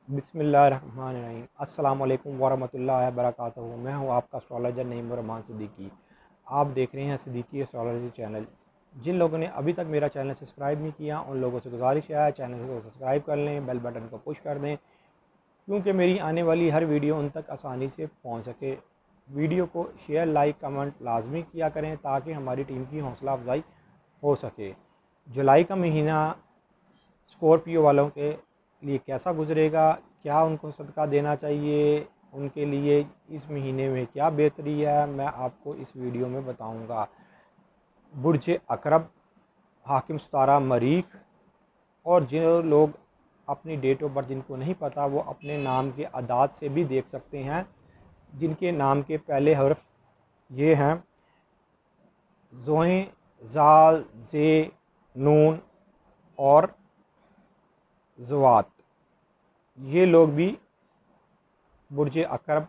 बिस्मिल्लाहिर्रहमानिर्रहीम। अस्सलाम वालेकुम वरहमतुल्लाहि वबरकातुहू। मैं हूँ आपका एस्ट्रोलॉजर नईम रहमान सिद्दीकी। आप देख रहे हैं सिद्दीकी एस्ट्रोलॉजी चैनल। जिन लोगों ने अभी तक मेरा चैनल सब्सक्राइब नहीं किया उन लोगों से गुजारिश है चैनल को सब्सक्राइब कर लें, बेल बटन को पुश कर दें, क्योंकि मेरी आने वाली हर वीडियो उन तक आसानी से पहुँच सके। वीडियो को शेयर, लाइक, कमेंट लाजमी किया करें ताकि हमारी टीम की हौसला अफजाई हो सके। जुलाई का महीना स्कॉर्पियो वालों के लिए कैसा गुजरेगा, क्या उनको सदका देना चाहिए, उनके लिए इस महीने में क्या बेहतरी है, मैं आपको इस वीडियो में बताऊंगा। बुर्ज अकरब, हाकिम सितारा मरीख, और जो लोग अपनी डेट ऑफ बर्थ जिनको नहीं पता वो अपने नाम के अदाद से भी देख सकते हैं, जिनके नाम के पहले हर्फ ये हैं ज़ोए, ज़ाल, ज़े, नून और ज़वात। ये लोग भी बुर्ज अकरब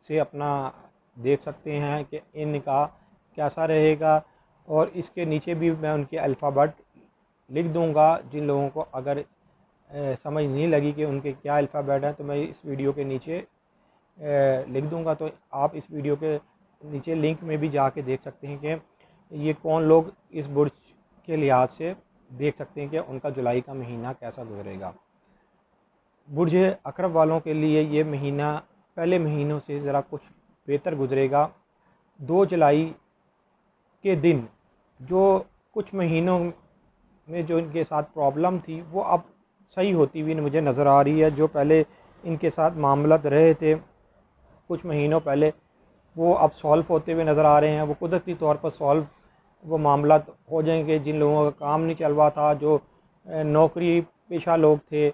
से अपना देख सकते हैं कि इनका कैसा रहेगा। और इसके नीचे भी मैं उनके अल्फ़ाबेट लिख दूंगा। जिन लोगों को अगर समझ नहीं लगी कि उनके क्या अल्फ़ाबेट हैं तो मैं इस वीडियो के नीचे लिख दूंगा, तो आप इस वीडियो के नीचे लिंक में भी जाके देख सकते हैं कि ये कौन लोग इस बुर्ज के लिहाज से देख सकते हैं कि उनका जुलाई का महीना कैसा गुजरेगा। बुर्ज अकरब वालों के लिए ये महीना पहले महीनों से ज़रा कुछ बेहतर गुजरेगा। 2 जुलाई के दिन जो कुछ महीनों में जो इनके साथ प्रॉब्लम थी वो अब सही होती हुई मुझे नज़र आ रही है। जो पहले इनके साथ मामलत रहे थे कुछ महीनों पहले, वो अब सॉल्व होते हुए नज़र आ रहे हैं। वो कुदरती तौर पर सॉल्व वो मामला हो जाएंगे। जिन लोगों का काम नहीं चल रहा था, जो नौकरी पेशा लोग थे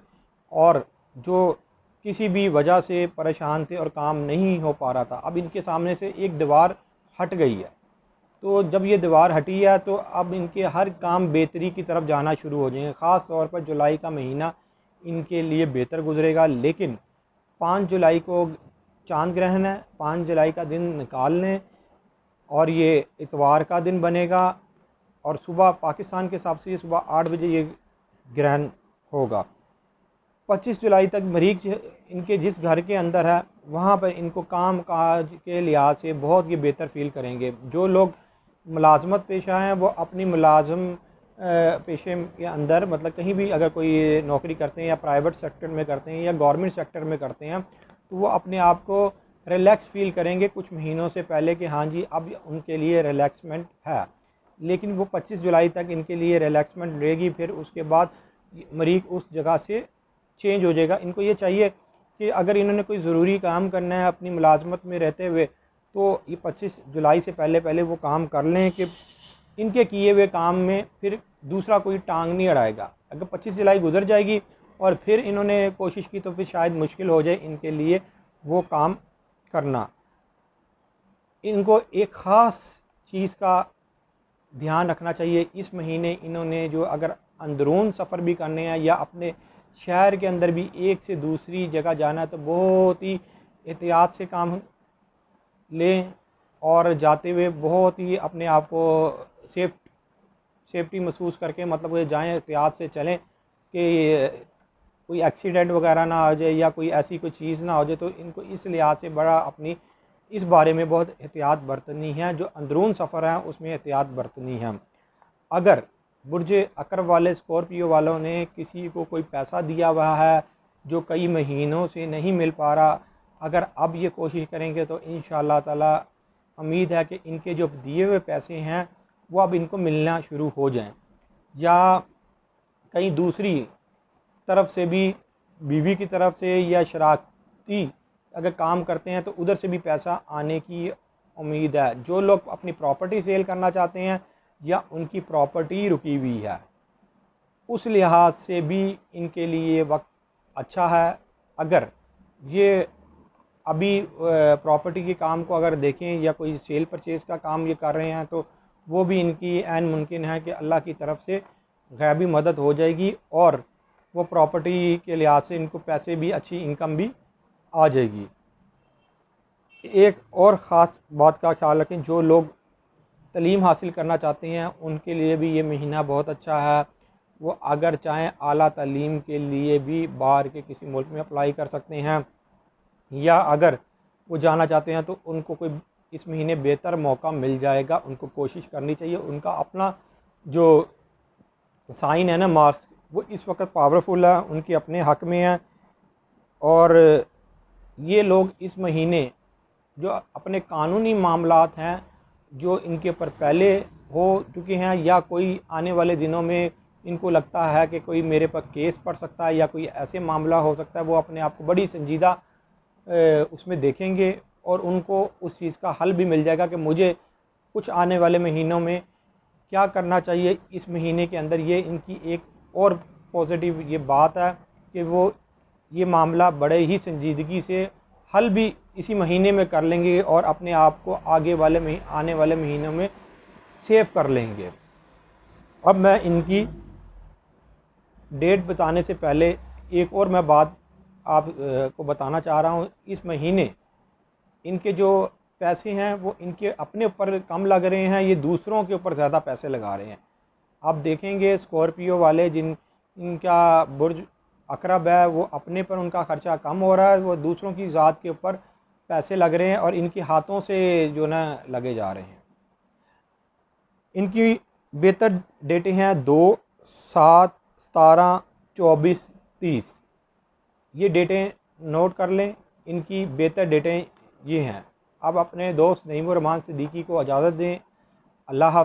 और जो किसी भी वजह से परेशान थे और काम नहीं हो पा रहा था, अब इनके सामने से एक दीवार हट गई है। तो जब ये दीवार हटी है तो अब इनके हर काम बेहतरी की तरफ जाना शुरू हो जाएंगे। ख़ास तौर पर जुलाई का महीना इनके लिए बेहतर गुजरेगा। लेकिन 5 जुलाई को चांद ग्रहण है, 5 जुलाई का दिन निकाल लें और ये इतवार का दिन बनेगा और सुबह पाकिस्तान के हिसाब से ये सुबह 8 बजे ये ग्रहण होगा। 25 जुलाई तक मरीख इनके जिस घर के अंदर है वहाँ पर इनको काम काज के लिहाज से बहुत ये बेहतर फील करेंगे। जो लोग मुलाजमत पेशा हैं वो अपनी मुलाजम पेशे के अंदर, मतलब कहीं भी अगर कोई नौकरी करते हैं या प्राइवेट सेक्टर में करते हैं या गवर्नमेंट सेक्टर में करते हैं, तो वो अपने आप को रिलैक्स फील करेंगे कुछ महीनों से पहले कि हाँ जी अब उनके लिए रिलैक्समेंट है। लेकिन वो 25 जुलाई तक इनके लिए रिलैक्समेंट रहेगी। फिर उसके बाद मरीख उस जगह से चेंज हो जाएगा। इनको ये चाहिए कि अगर इन्होंने कोई ज़रूरी काम करना है अपनी मुलाजमत में रहते हुए, तो ये 25 जुलाई से पहले पहले वो काम कर लें कि इनके किए हुए काम में फिर दूसरा कोई टांग नहीं अड़ाएगा। अगर 25 जुलाई गुजर जाएगी और फिर इन्होंने कोशिश की तो फिर शायद मुश्किल हो जाए इनके लिए वो काम करना। इनको एक ख़ास चीज़ का ध्यान रखना चाहिए। इस महीने इन्होंने जो अगर अंदरून सफ़र भी करने हैं या अपने शहर के अंदर भी एक से दूसरी जगह जाना है तो बहुत ही एहतियात से काम लें और जाते हुए बहुत ही अपने आप को सेफ्टी महसूस करके मतलब वो जाएँ, एहतियात से चलें कि कोई एक्सीडेंट वगैरह ना हो जाए या कोई ऐसी कोई चीज़ ना हो जाए। तो इनको इस लिहाज से बड़ा अपनी इस बारे में बहुत एहतियात बरतनी है। जो अंदरून सफ़र है उसमें एहतियात बरतनी है। अगर बुर्ज अकरब वाले स्कॉर्पियो वालों ने किसी को कोई पैसा दिया हुआ है जो कई महीनों से नहीं मिल पा रहा, अगर अब ये कोशिश करेंगे तो इंशाअल्लाह ताला उम्मीद है कि इनके जो दिए हुए पैसे हैं वो अब इनको मिलना शुरू हो जाएं। या कहीं दूसरी तरफ से भी, बीवी की तरफ से या शरारती अगर काम करते हैं तो उधर से भी पैसा आने की उम्मीद है। जो लोग अपनी प्रॉपर्टी सेल करना चाहते हैं या उनकी प्रॉपर्टी रुकी हुई है, उस लिहाज से भी इनके लिए वक्त अच्छा है। अगर ये अभी प्रॉपर्टी के काम को अगर देखें या कोई सेल परचेज़ का काम ये कर रहे हैं तो वो भी इनकी ऐन मुमकिन है कि अल्लाह की तरफ से गैबी मदद हो जाएगी और वो प्रॉपर्टी के लिहाज से इनको पैसे भी, अच्छी इनकम भी आ जाएगी। एक और ख़ास बात का ख्याल रखें, जो लोग तलीम हासिल करना चाहते हैं उनके लिए भी ये महीना बहुत अच्छा है। वो अगर चाहें आला तालीम के लिए भी बाहर के किसी मुल्क में अप्लाई कर सकते हैं, या अगर वो जाना चाहते हैं तो उनको कोई इस महीने बेहतर मौका मिल जाएगा। उनको कोशिश करनी चाहिए। उनका अपना जो साइन है ना, मार्क्स, वो इस वक्त पावरफुल है, उनके अपने हक में है। और ये लोग इस महीने जो अपने कानूनी मामलात हैं जो इनके ऊपर पहले हो चुके हैं, या कोई आने वाले दिनों में इनको लगता है कि कोई मेरे पर केस पड़ सकता है या कोई ऐसे मामला हो सकता है, वो अपने आप को बड़ी संजीदा उसमें देखेंगे और उनको उस चीज़ का हल भी मिल जाएगा कि मुझे कुछ आने वाले महीनों में क्या करना चाहिए। इस महीने के अंदर ये इनकी एक और पॉजिटिव ये बात है कि वो ये मामला बड़े ही संजीदगी से हल भी इसी महीने में कर लेंगे और अपने आप को आगे वाले आने वाले महीनों में सेव कर लेंगे। अब मैं इनकी डेट बताने से पहले एक और मैं बात आप को बताना चाह रहा हूँ। इस महीने इनके जो पैसे हैं वो इनके अपने ऊपर कम लग रहे हैं, ये दूसरों के ऊपर ज़्यादा पैसे लगा रहे हैं। आप देखेंगे स्कॉर्पियो वाले इनका बुर्ज अकरब है, वो अपने पर उनका ख़र्चा कम हो रहा है, वो दूसरों की ज़ात के ऊपर पैसे लग रहे हैं और इनके हाथों से जो ना लगे जा रहे हैं। इनकी बेहतर डेटें हैं 2, 7, 17, 24, 30। ये डेटें नोट कर लें। इनकी बेहतर डेटें ये हैं। अब अपने दोस्त नईमुर रहमान सिद्दीकी को इजाज़त दें। अल्लाह हाफ़िज़।